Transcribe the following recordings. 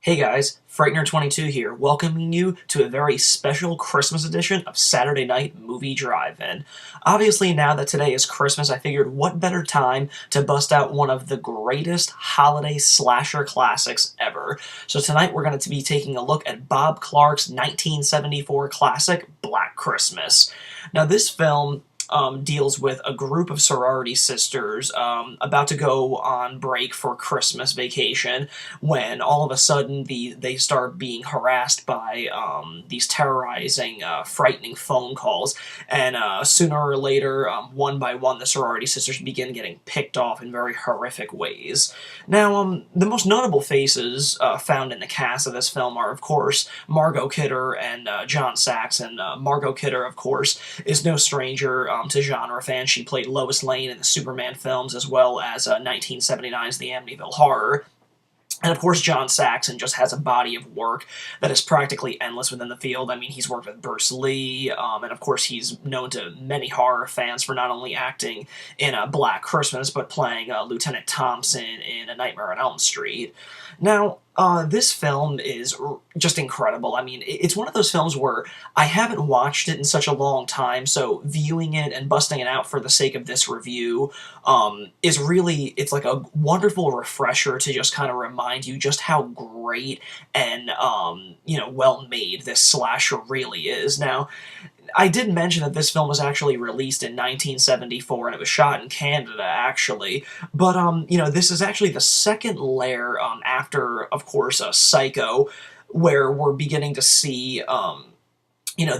Hey guys, Frightener22 here, welcoming you to a very special Christmas edition of Saturday Night Movie Drive-In. Obviously, now that today is Christmas, I figured what better time to bust out one of the greatest holiday slasher classics ever. So tonight we're going to be taking a look at Bob Clark's 1974 classic, Black Christmas. Now this film deals with a group of sorority sisters about to go on break for Christmas vacation when all of a sudden they start being harassed by these terrorizing, frightening phone calls, and sooner or later, one by one, the sorority sisters begin getting picked off in very horrific ways. Now, the most notable faces found in the cast of this film are, of course, Margot Kidder and John Saxon. Margot Kidder, of course, is no stranger to genre fans. She played Lois Lane in the Superman films, as well as 1979's The Amityville Horror. And of course, John Saxon just has a body of work that is practically endless within the field. I mean, he's worked with Bruce Lee, and of course he's known to many horror fans for not only acting in Black Christmas, but playing Lieutenant Thompson in A Nightmare on Elm Street. Now, this film is just incredible. I mean, it's one of those films where I haven't watched it in such a long time, so viewing it and busting it out for the sake of this review is really, it's like a wonderful refresher to just kind of remind you just how great and, well-made this slasher really is. Now, I did mention that this film was actually released in 1974, and it was shot in Canada, actually. But, this is actually the second layer after, of course, Psycho, where we're beginning to see,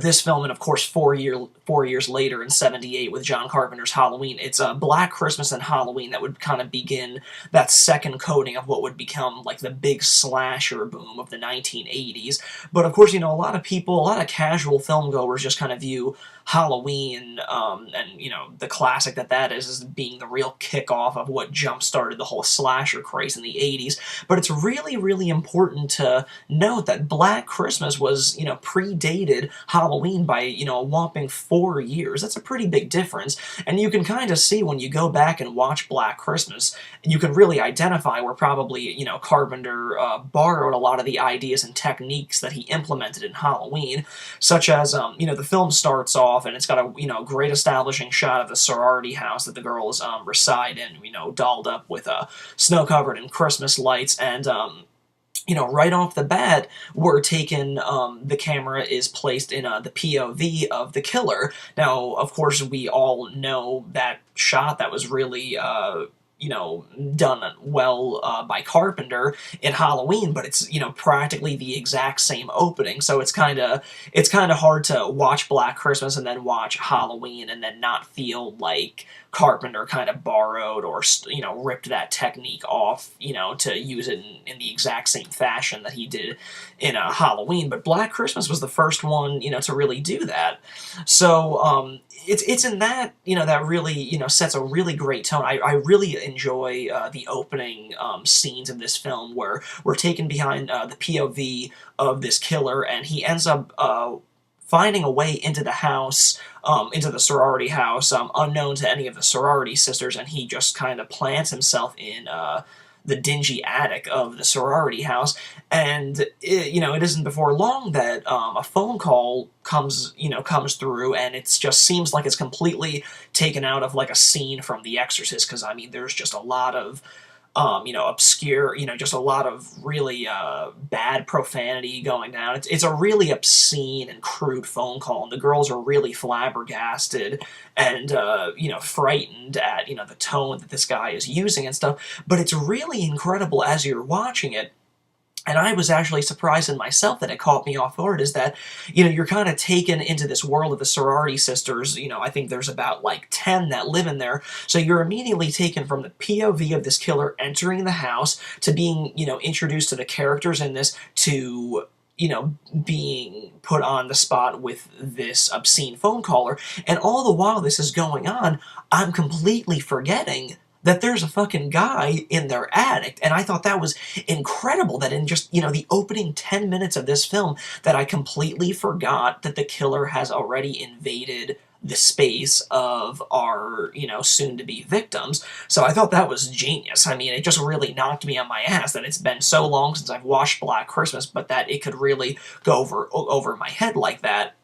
this film, and of course 4 years later in '78 with John Carpenter's Halloween. It's Black Christmas and Halloween that would kind of begin that second coating of what would become like the big slasher boom of the 1980s. But of course, a lot of people, a lot of casual filmgoers just kind of view Halloween and the classic that is as being the real kickoff of what jump-started the whole slasher craze in the 80s. But it's really, really important to note that Black Christmas was, predated Halloween by, a whopping 4 years. That's a pretty big difference, and you can kind of see when you go back and watch Black Christmas, you can really identify where probably, Carpenter borrowed a lot of the ideas and techniques that he implemented in Halloween, such as, the film starts off and it's got a, great establishing shot of the sorority house that the girls reside in, dolled up with snow-covered and Christmas lights, and right off the bat, we're taken, the camera is placed in the POV of the killer. Now, of course, we all know that shot that was really, done well by Carpenter in Halloween, but it's, practically the exact same opening, so it's kind of hard to watch Black Christmas and then watch Halloween and then not feel like Carpenter kind of borrowed or, ripped that technique off, to use it in the exact same fashion that he did in Halloween. But Black Christmas was the first one, to really do that. So, it's in that, that really, sets a really great tone. I really enjoy the opening scenes of this film where we're taken behind the POV of this killer, and he ends up finding a way into the house, into the sorority house, unknown to any of the sorority sisters, and he just kind of plants himself in the dingy attic of the sorority house, and it isn't before long that a phone call comes through, and it just seems like it's completely taken out of like a scene from The Exorcist, because I mean there's just a lot of obscure, just a lot of really bad profanity going down. It's a really obscene and crude phone call, and the girls are really flabbergasted and, frightened at, the tone that this guy is using and stuff. But it's really incredible as you're watching it. And I was actually surprised in myself that it caught me off guard, is that, you're kind of taken into this world of the sorority sisters. I think there's about, 10 that live in there. So you're immediately taken from the POV of this killer entering the house to being, introduced to the characters in this, to being put on the spot with this obscene phone caller. And all the while this is going on, I'm completely forgetting that there's a fucking guy in their attic, and I thought that was incredible that in just, the opening 10 minutes of this film that I completely forgot that the killer has already invaded the space of our, soon-to-be victims. So I thought that was genius. I mean, it just really knocked me on my ass that it's been so long since I've watched Black Christmas, but that it could really go over my head like that.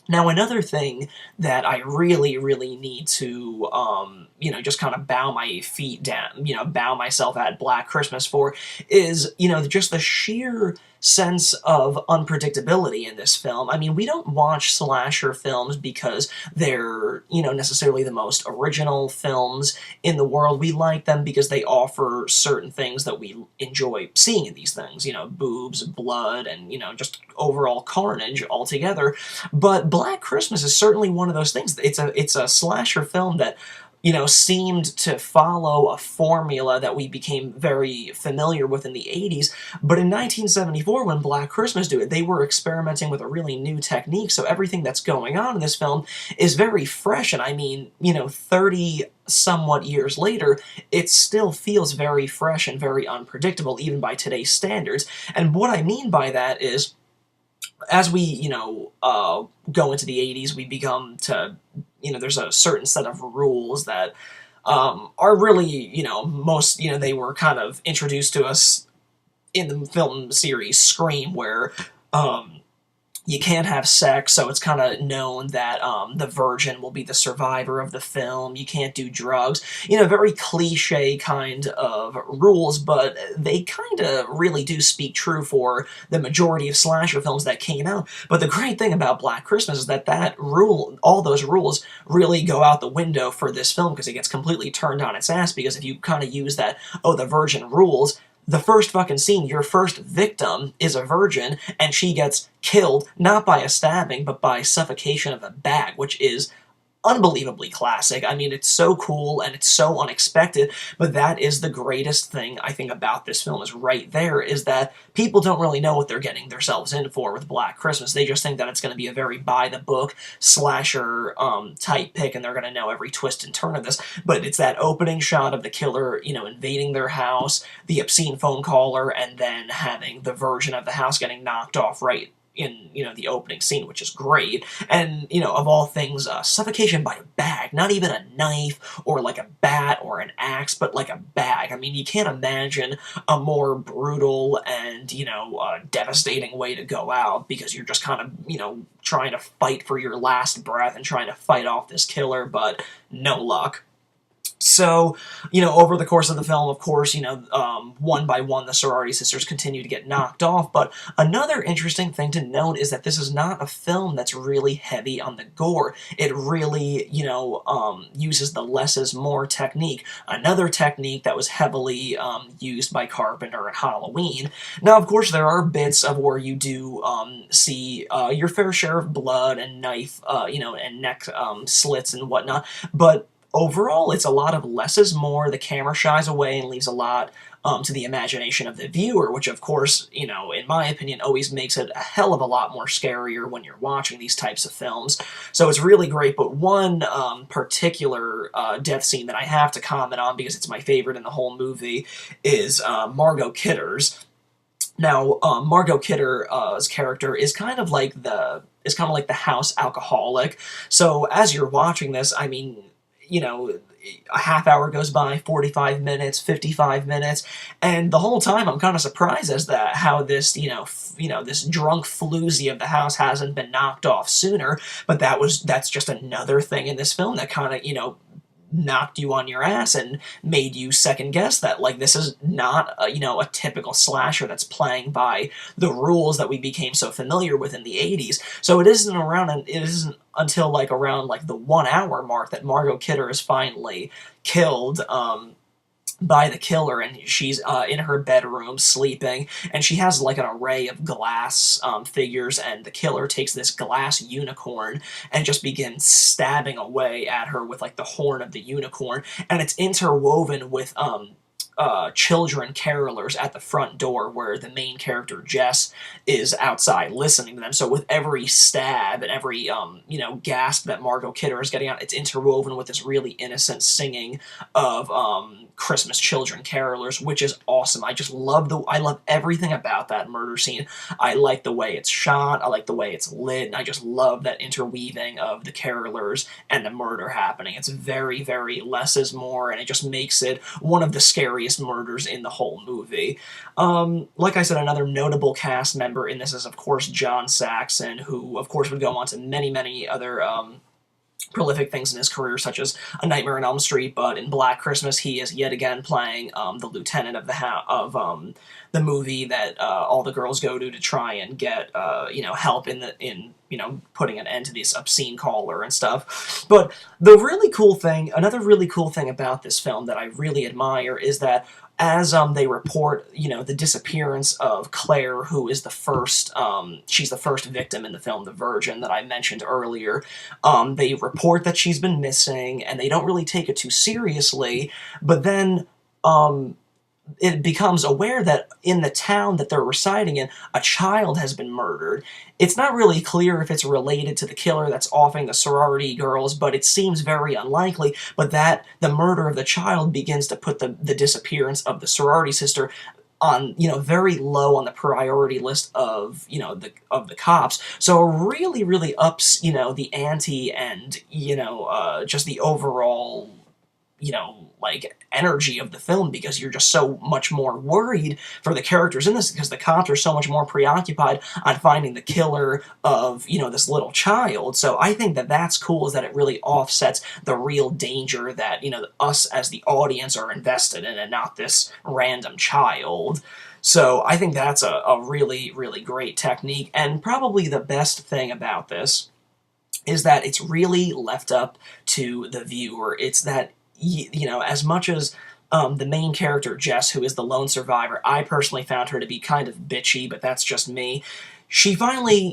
Now, another thing that I really, really need to, just kind of bow my feet down, bow myself at Black Christmas for is, just the sheer sense of unpredictability in this film. I mean, we don't watch slasher films because they're, necessarily the most original films in the world. We like them because they offer certain things that we enjoy seeing in these things, boobs, blood, and, just overall carnage altogether. But Black Christmas is certainly one of those things. It's a slasher film that seemed to follow a formula that we became very familiar with in the 80s, but in 1974, when Black Christmas did it, they were experimenting with a really new technique, so everything that's going on in this film is very fresh, and I mean, 30 somewhat years later, it still feels very fresh and very unpredictable, even by today's standards, and what I mean by that is, as we, go into the 80s, we become to, there's a certain set of rules that are really, most, they were kind of introduced to us in the film series Scream, where you can't have sex, so it's kind of known that the virgin will be the survivor of the film. You can't do drugs. Very cliche kind of rules, but they kind of really do speak true for the majority of slasher films that came out. But the great thing about Black Christmas is that rule, all those rules, really go out the window for this film because it gets completely turned on its ass, because if you kind of use that, oh, the virgin rules, the first fucking scene, your first victim is a virgin, and she gets killed, not by a stabbing, but by suffocation of a bag, which is unbelievably classic. I mean, it's so cool and it's so unexpected, but that is the greatest thing I think about this film is right there, is that people don't really know what they're getting themselves in for with Black Christmas. They just think that it's going to be a very by-the-book slasher type pick, and they're going to know every twist and turn of this, but it's that opening shot of the killer, invading their house, the obscene phone caller, and then having the virgin of the house getting knocked off right in, the opening scene, which is great. And, of all things, suffocation by a bag, not even a knife or like a bat or an axe, but like a bag. I mean, you can't imagine a more brutal and, devastating way to go out, because you're just kind of, trying to fight for your last breath and trying to fight off this killer, but no luck. So, over the course of the film, of course, one by one, the sorority sisters continue to get knocked off, but another interesting thing to note is that this is not a film that's really heavy on the gore. It really, uses the less is more technique, another technique that was heavily used by Carpenter at Halloween. Now, of course, there are bits of where you do see your fair share of blood and knife, and neck slits and whatnot, but overall, it's a lot of less is more. The camera shies away and leaves a lot to the imagination of the viewer, which, of course, in my opinion, always makes it a hell of a lot more scarier when you're watching these types of films. So it's really great, but one particular death scene that I have to comment on, because it's my favorite in the whole movie, is Margot Kidder's. Now, Margot Kidder's character is kind of like the house alcoholic. So as you're watching this, I mean, a half hour goes by, 45 minutes, 55 minutes, and the whole time I'm kind of surprised as to how this, this drunk floozy of the house hasn't been knocked off sooner, but that's just another thing in this film that kind of, knocked you on your ass and made you second guess that, like, this is not a typical slasher that's playing by the rules that we became so familiar with in the 80s. So it isn't until like around like the 1 hour mark that Margot Kidder is finally killed by the killer, and she's in her bedroom sleeping, and she has like an array of glass figures, and the killer takes this glass unicorn and just begins stabbing away at her with like the horn of the unicorn, and it's interwoven with children carolers at the front door, where the main character Jess is outside listening to them. So with every stab and every gasp that Margot Kidder is getting out, it's interwoven with this really innocent singing of Christmas children carolers, which is awesome. I love everything about that murder scene. I like the way it's shot, I like the way it's lit, and I just love that interweaving of the carolers and the murder happening. It's very, very less is more, and it just makes it one of the scariest murders in the whole movie. Like I said, another notable cast member in this is, of course, John Saxon, who, of course, would go on to many, many other prolific things in his career, such as A Nightmare on Elm Street, but in Black Christmas he is yet again playing the lieutenant of the movie that all the girls go to try and get help in putting an end to this obscene caller and stuff. But another really cool thing about this film that I really admire is that as they report, the disappearance of Claire, who is she's the first victim in the film, the Virgin, that I mentioned earlier. They report that she's been missing, and they don't really take it too seriously, but then it becomes aware that in the town that they're residing in, a child has been murdered. It's not really clear if it's related to the killer that's offing the sorority girls, but it seems very unlikely, but that the murder of the child begins to put the disappearance of the sorority sister on, very low on the priority list of, the cops. So it really, really ups, the ante and, just the overall, energy of the film, because you're just so much more worried for the characters in this, because the cops are so much more preoccupied on finding the killer of, this little child. So I think that that's cool, is that it really offsets the real danger that, us as the audience are invested in, and not this random child. So I think that's a really, really great technique, and probably the best thing about this is that it's really left up to the viewer. It's that, as much as the main character, Jess, who is the lone survivor, I personally found her to be kind of bitchy, but that's just me. She finally,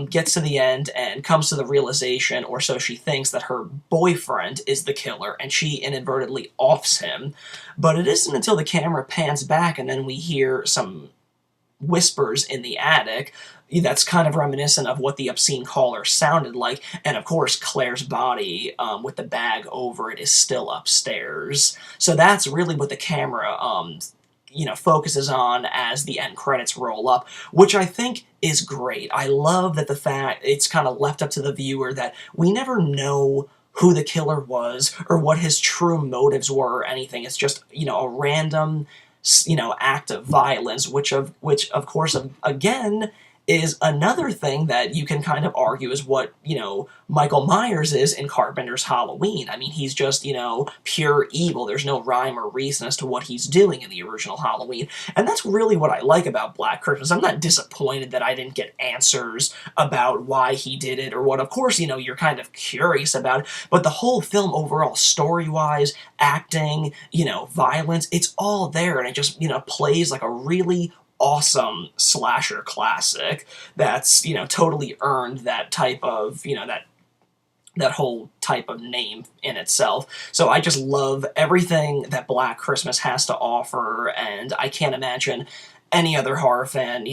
gets to the end and comes to the realization, or so she thinks, that her boyfriend is the killer, and she inadvertently offs him. But it isn't until the camera pans back and then we hear some whispers in the attic that's kind of reminiscent of what the obscene caller sounded like, and of course Claire's body with the bag over it is still upstairs. So that's really what the camera focuses on as the end credits roll up, which I think is great. I love that the fact it's kind of left up to the viewer, that we never know who the killer was or what his true motives were or anything. It's just, a random act of violence, which of course, again, is another thing that you can kind of argue is what, Michael Myers is in Carpenter's Halloween. I mean, he's just, pure evil. There's no rhyme or reason as to what he's doing in the original Halloween. And that's really what I like about Black Christmas. I'm not disappointed that I didn't get answers about why he did it or what. Of course, you're kind of curious about it, but the whole film overall, story-wise, acting, violence, it's all there, and it just, plays like a really awesome slasher classic that's, totally earned that type of, that whole type of name in itself. So I just love everything that Black Christmas has to offer, and I can't imagine any other horror fan,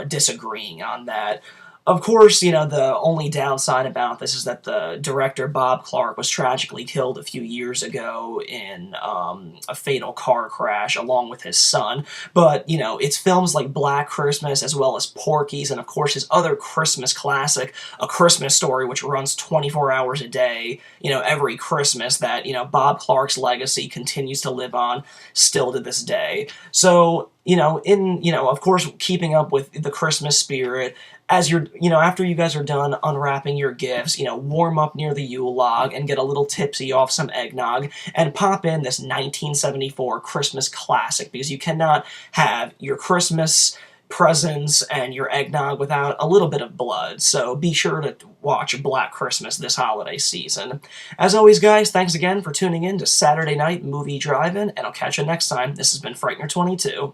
disagreeing on that. Of course, the only downside about this is that the director, Bob Clark, was tragically killed a few years ago in a fatal car crash along with his son. But, it's films like Black Christmas, as well as Porky's, and of course his other Christmas classic, A Christmas Story, which runs 24 hours a day, every Christmas, that, Bob Clark's legacy continues to live on still to this day. So, of course, keeping up with the Christmas spirit, as you're, after you guys are done unwrapping your gifts, warm up near the Yule log and get a little tipsy off some eggnog and pop in this 1974 Christmas classic, because you cannot have your Christmas presents and your eggnog without a little bit of blood. So be sure to watch Black Christmas this holiday season. As always, guys, thanks again for tuning in to Saturday Night Movie Drive-In, and I'll catch you next time. This has been Frightener22.